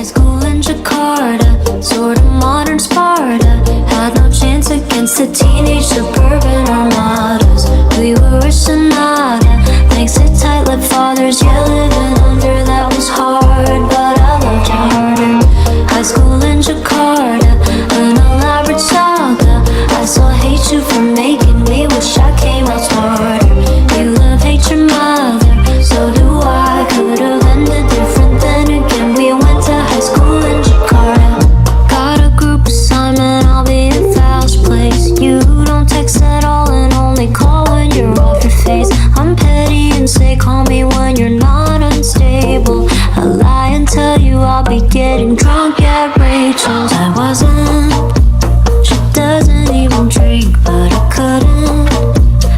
High school in Jakarta, sort of modern Sparta. Had no chance against the teenage suburban armadas. We were a sonata, thanks to tight-lipped fathers. Yeah, living under that was hard, but I loved you harder. High school in Jakarta, an elaborate saga. I still hate you for making me wish I came out smarter. You love, hate your mother, so do I. Could've ended different, then again we went to high school in Jakarta. Got a group assignment, I'll be at Val's place. You don't text at all and only call when you're off your face. I'm petty and say call me when you're not unstable. I lie and tell you I'll be getting drunk at Rachel's. I wasn't, she doesn't even drink, but I couldn't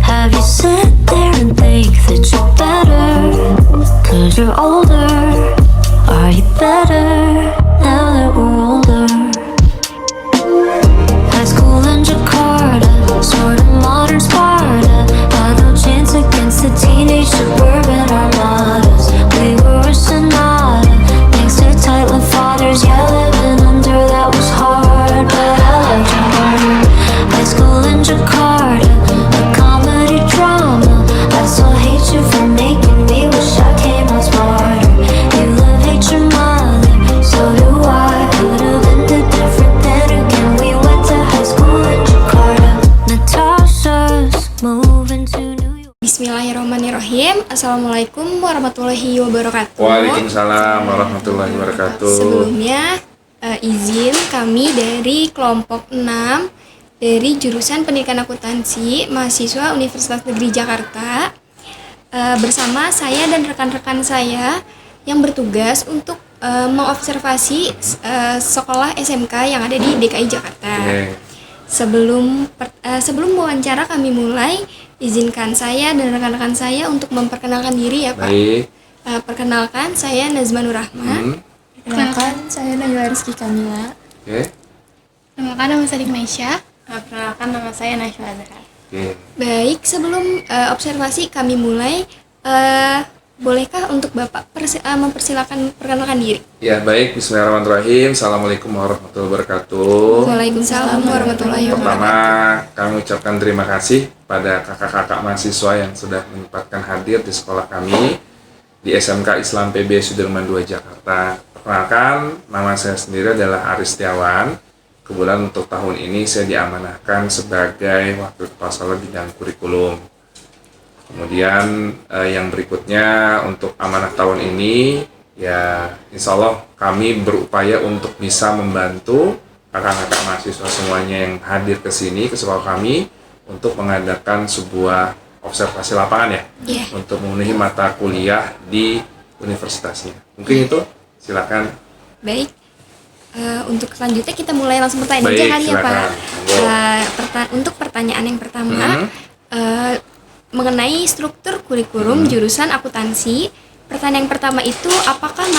have you sit there and think that you're better. Cause you're older, are you better now that we're older? High school in Jakarta, sort of modern Sparta. Had no chance against the teenage suburban armadas. We were a sonata, thanks to tight-lipped fathers. Yeah, living under that was hard, but I loved you harder. High school in Jakarta, a comedy drama. I still hate you for making me wish I came out smarter. You love, hate your mother, so do I. Could've ended different, then again we went to high school in Jakarta. Natasha's moving to New York. Bismillahirrahmanirrahim. Assalamualaikum warahmatullahi wabarakatuh. Waalaikumsalam warahmatullahi wabarakatuh. Sebelumnya izin kami dari kelompok 6 dari jurusan Pendidikan Akuntansi mahasiswa Universitas Negeri Jakarta, bersama saya dan rekan-rekan saya yang bertugas untuk mengobservasi sekolah SMK yang ada di DKI Jakarta. Sebelum wawancara kami mulai, izinkan saya dan rekan-rekan saya untuk memperkenalkan diri ya Pak. Baik. Perkenalkan, saya Nazma Nurrahma. Perkenalkan, saya Najwa Rizky Kamila. Oke. Perkenalkan, nama saya Dignaisya. Perkenalkan, nama saya Naisha Azhar. Oke. Baik, sebelum observasi kami mulai, bolehkah untuk Bapak mempersilakan perkenalkan diri? Ya, baik. Bismillahirrahmanirrahim. Assalamualaikum warahmatullahi wabarakatuh. Waalaikumsalam warahmatullahi wabarakatuh. Pertama, kami ucapkan terima kasih pada kakak-kakak mahasiswa yang sudah menyempatkan hadir di sekolah kami di SMK Islam PB Sudirman II Jakarta. Perkenalkan, nama saya sendiri adalah Aris Setiawan. Kebetulan untuk tahun ini saya diamanahkan sebagai Wakil Kepala Bidang Kurikulum. Kemudian yang berikutnya untuk amanah tahun ini, ya insya Allah kami berupaya untuk bisa membantu kakak-kakak mahasiswa semuanya yang hadir ke sini, ke sekolah kami, untuk mengadakan sebuah observasi lapangan ya, untuk memenuhi mata kuliah di universitasnya. Mungkin itu, silakan. Baik, untuk selanjutnya kita mulai langsung bertanya Baik, aja kali ya Pak. silakan. Untuk pertanyaan yang pertama, mengenai struktur kurikulum jurusan akuntansi. Pertanyaan yang pertama itu, apakah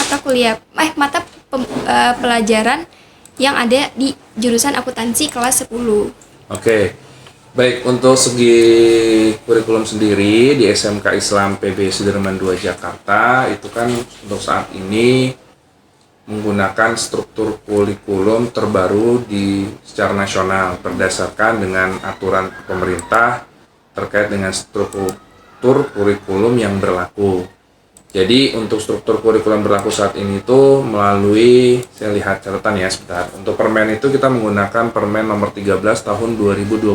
pelajaran yang ada di jurusan akuntansi kelas 10? Oke. Baik, untuk segi kurikulum sendiri di SMK Islam PB Sudirman II Jakarta itu kan untuk saat ini menggunakan struktur kurikulum terbaru secara nasional berdasarkan dengan aturan pemerintah terkait dengan struktur kurikulum yang berlaku. Jadi untuk struktur kurikulum berlaku saat ini itu melalui, saya lihat catatan ya sebentar. Untuk permen itu kita menggunakan permen nomor 13 tahun 2025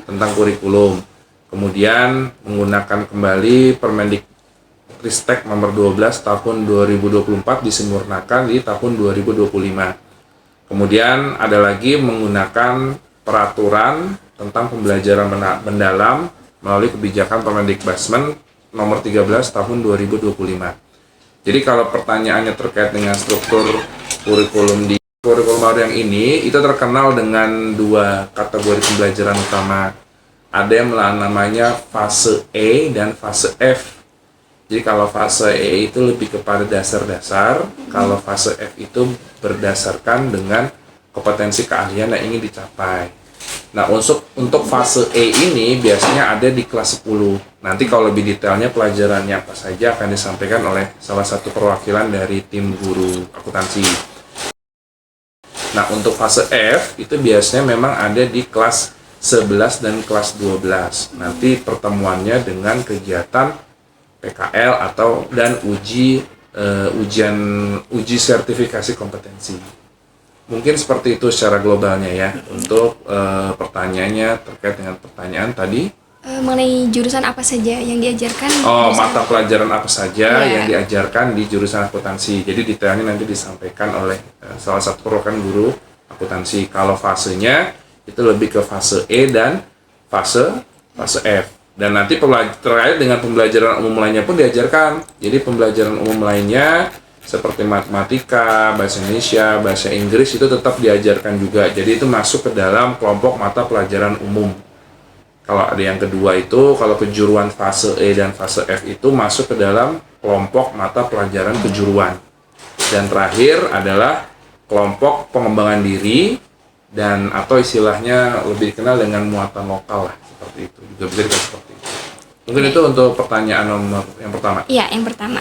tentang kurikulum. Kemudian menggunakan kembali Permendikristek nomor 12 tahun 2024 disempurnakan di tahun 2025. Kemudian ada lagi menggunakan peraturan tentang pembelajaran mendalam melalui kebijakan Permendikbasmen nomor 13 tahun 2025. Jadi kalau pertanyaannya terkait dengan struktur kurikulum di kurikulum baru yang ini, itu terkenal dengan dua kategori pembelajaran utama. Ada yang namanya fase E dan fase F. Jadi kalau fase E itu lebih kepada dasar-dasar, kalau fase F itu berdasarkan dengan kompetensi keahlian yang ingin dicapai. Nah, untuk fase E ini biasanya ada di kelas 10. Nanti kalau lebih detailnya pelajarannya apa saja akan disampaikan oleh salah satu perwakilan dari tim guru akuntansi. Nah, untuk fase F itu biasanya memang ada di kelas 11 dan kelas 12. Nanti pertemuannya dengan kegiatan PKL dan uji sertifikasi kompetensi. Mungkin seperti itu secara globalnya ya. Untuk pertanyaannya terkait dengan pertanyaan tadi. Mengenai jurusan apa saja yang diajarkan? Mata pelajaran apa saja Iya. yang diajarkan di jurusan akuntansi. Jadi detailnya nanti disampaikan oleh salah satu perwakilan guru akuntansi. Kalau fasenya itu lebih ke fase E dan fase F. Dan nanti terkait dengan pembelajaran umum lainnya pun diajarkan. Jadi pembelajaran umum lainnya seperti matematika, bahasa Indonesia, bahasa Inggris itu tetap diajarkan juga. Jadi itu masuk ke dalam kelompok mata pelajaran umum. Kalau ada yang kedua itu, kalau kejuruan fase E dan fase F itu masuk ke dalam kelompok mata pelajaran kejuruan. Dan terakhir adalah kelompok pengembangan diri dan atau istilahnya lebih dikenal dengan muatan lokal lah, seperti itu. Juga bisa dikatakan seperti itu. Mungkin itu untuk pertanyaan nomor yang pertama. Iya, yang pertama.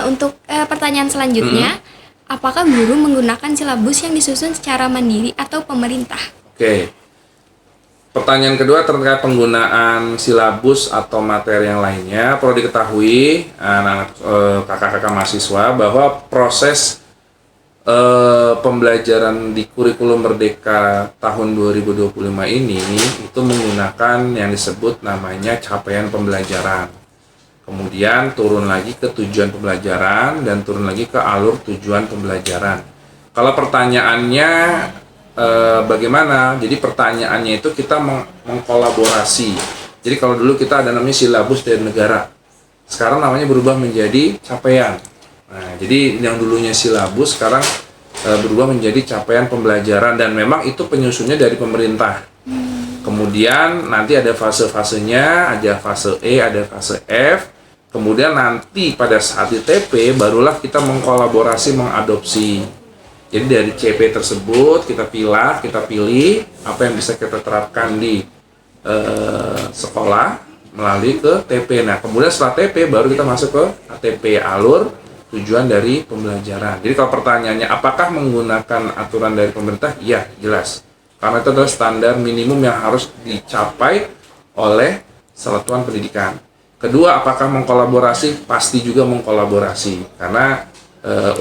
Untuk pertanyaan selanjutnya, apakah guru menggunakan silabus yang disusun secara mandiri atau pemerintah? Oke. Pertanyaan kedua terkait penggunaan silabus atau materi yang lainnya. Perlu diketahui anak-anak kakak-kakak mahasiswa bahwa proses pembelajaran di kurikulum Merdeka tahun 2025 ini itu menggunakan yang disebut namanya capaian pembelajaran. Kemudian turun lagi ke tujuan pembelajaran dan turun lagi ke alur tujuan pembelajaran. Kalau pertanyaannya bagaimana? Jadi pertanyaannya itu kita mengkolaborasi. Jadi kalau dulu kita ada namanya silabus dari negara. Sekarang namanya berubah menjadi capaian. Nah, jadi yang dulunya silabus sekarang berubah menjadi capaian pembelajaran dan memang itu penyusunnya dari pemerintah. Kemudian nanti ada fase-fasenya, ada fase E, ada fase F. Kemudian nanti pada saat di TP barulah kita mengkolaborasi, mengadopsi. Jadi dari CP tersebut kita pilih apa yang bisa kita terapkan di sekolah melalui ke TP. Nah, kemudian setelah TP baru kita masuk ke ATP, alur tujuan dari pembelajaran. Jadi kalau pertanyaannya apakah menggunakan aturan dari pemerintah? Iya, jelas. Karena itu adalah standar minimum yang harus dicapai oleh satuan pendidikan. Kedua, apakah mengkolaborasi? Pasti juga mengkolaborasi. Karena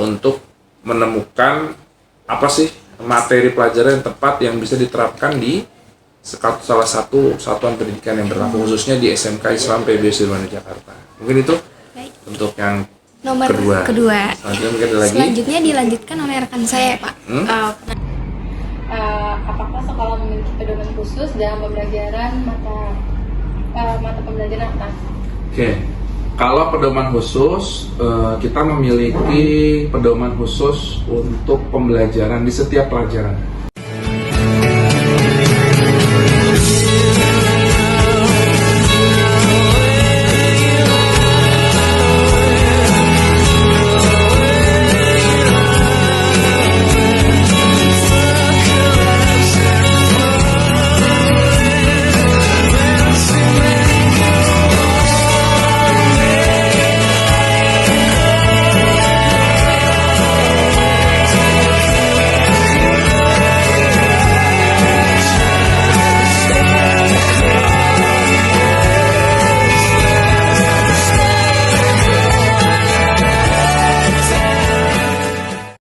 untuk menemukan apa sih materi pelajaran yang tepat yang bisa diterapkan di salah satu satuan pendidikan yang berlaku, khususnya di SMK Islam PB Sudirman Jakarta. Mungkin itu Baik. untuk yang Nomor kedua. Selanjutnya mungkin ada lagi. Selanjutnya dilanjutkan oleh rekan saya, Pak. Apakah sekolah memiliki pedoman khusus dalam pembelajaran mata pembelajaran akuntansi? Oke. Kalau pedoman khusus, kita memiliki pedoman khusus untuk pembelajaran di setiap pelajaran.